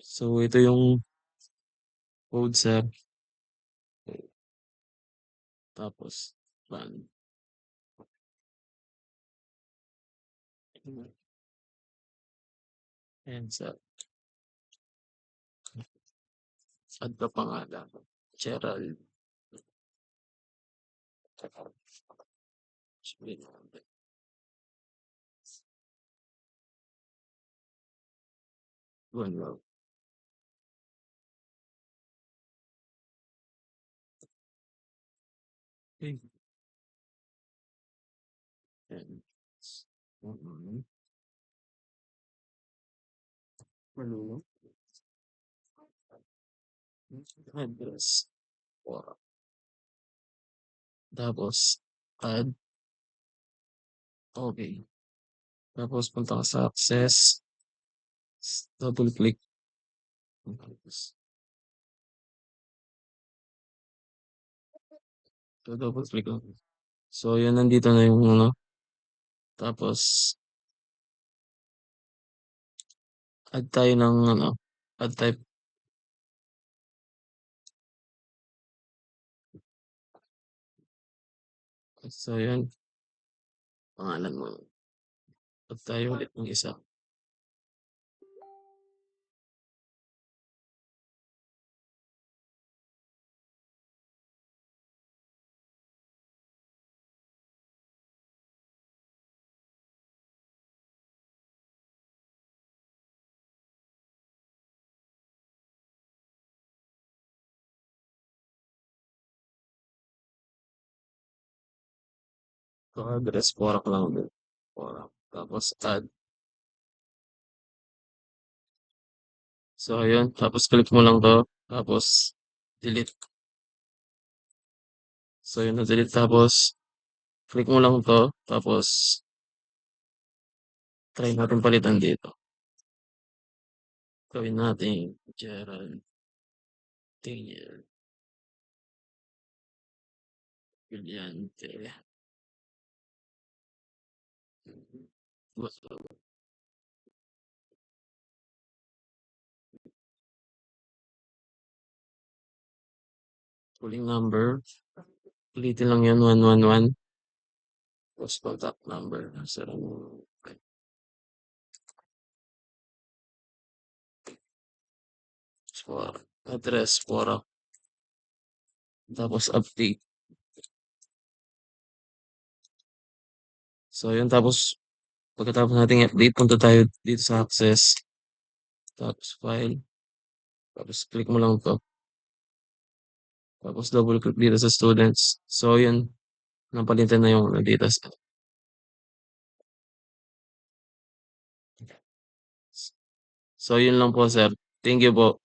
So, ito yung code, sir. Tapos, run. Ayan, sir. Add ka pangalan. Gerald. One love. Okay. And, Malulong. Address. Or, tapos, add. Okay. Tapos, punta ka sa access. Double click. So, double click lang. So, yun, nandito na yung ano. Tapos, add tayo ng ano. Add type. So, yun. Pangalan mo. Add tayo ulit ng isa. So, address. Porak lang ulit. Porak. Tapos, add. So, ayun. Tapos, click mo lang to. Tapos, delete. So, yun na-delete. Tapos, click mo lang to. Tapos, try natin palitan dito. Gawin natin Gerald Daniel Brillante. Calling number. Ulitin lang yan, 111. Tapos contact number. Sarang for address, for tapos update. So, yun. Tapos, pagkatapos nating update, punta tayo dito sa access. Tapos, file. Tapos, click mo lang to. Tapos, double click dito sa students. So, yun. Napalitan na yung data set. So, yun lang po, sir. Thank you po.